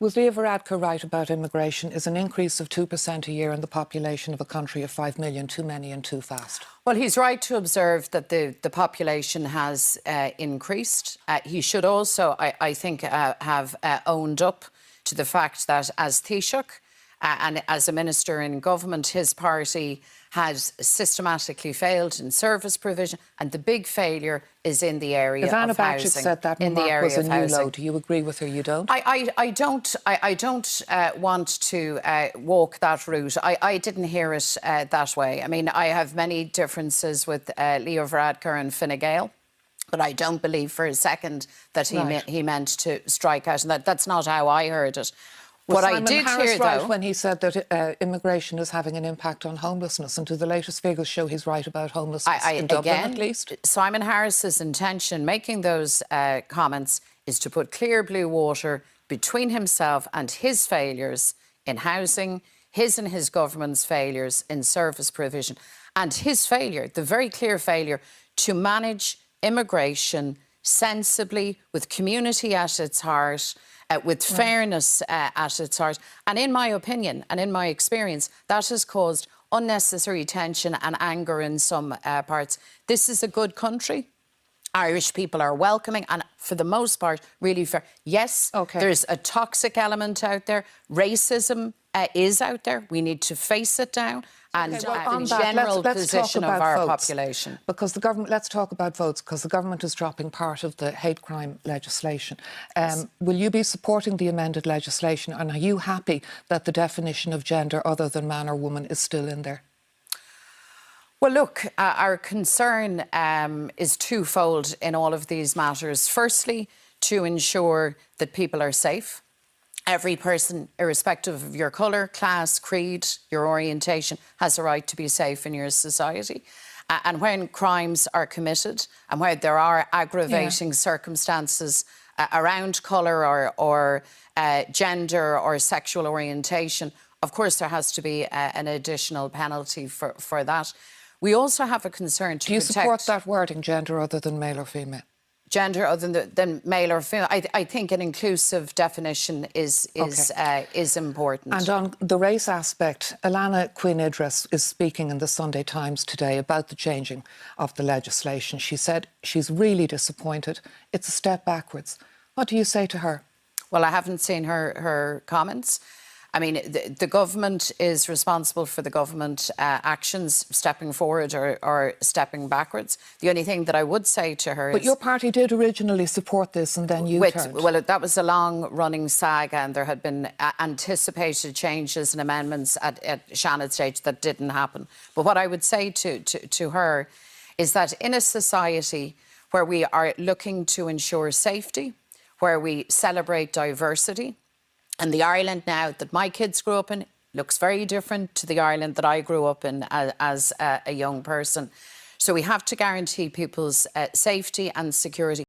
Was Leo Varadkar right about immigration? Is an increase of 2% a year in the population of a country of 5 million too many and too fast? Well, he's right to observe that the population has increased. He should also, I think, have owned up to the fact that as Taoiseach and as a minister in government, his party has systematically failed in service provision, and the big failure is in the area of housing. Ivana Bacik said that remark was a new low. Do you agree with her? You don't? I don't want to walk that route. I didn't hear it that way. I mean, I have many differences with Leo Varadkar and Fine Gael, but I don't believe for a second that he meant to strike out. And that's not how I heard it. Was Simon Harris right when he said that immigration is having an impact on homelessness? And do the latest figures show he's right about homelessness in Dublin, at least? Simon Harris's intention making those comments is to put clear blue water between himself and his failures in housing, his and his government's failures in service provision, and his failure, the very clear failure, to manage immigration sensibly, with community at its heart, with fairness at its heart. And in my opinion and in my experience, that has caused unnecessary tension and anger in some parts. This is a good country. Irish people are welcoming and, for the most part, really fair. Yes, there's a toxic element out there. Racism is out there. We need to face it down. And the general position of our population. Because the government, let's talk about votes, because the government is dropping part of the hate crime legislation. Will you be supporting the amended legislation, and are you happy that the definition of gender other than man or woman is still in there? Well, look, our concern is twofold in all of these matters. Firstly, to ensure that people are safe. Every person, irrespective of your colour, class, creed, your orientation, has a right to be safe in your society. And when crimes are committed and where there are aggravating circumstances around colour or gender or sexual orientation, of course there has to be an additional penalty for that. We also have a concern to protect... Do you support that wording, gender other than male or female? Gender other than male or female. I think an inclusive definition is important. And on the race aspect, Alana Quinn Idris is speaking in the Sunday Times today about the changing of the legislation. She said she's really disappointed. It's a step backwards. What do you say to her? Well, I haven't seen her comments. I mean, the government is responsible for the government actions stepping forward or stepping backwards. The only thing that I would say to her is... But your party did originally support this and then you turned. Well, that was a long-running saga and there had been anticipated changes and amendments at Shannon's stage that didn't happen. But what I would say to her is that in a society where we are looking to ensure safety, where we celebrate diversity, and the Ireland now that my kids grew up in looks very different to the Ireland that I grew up in as a young person. So we have to guarantee people's safety and security.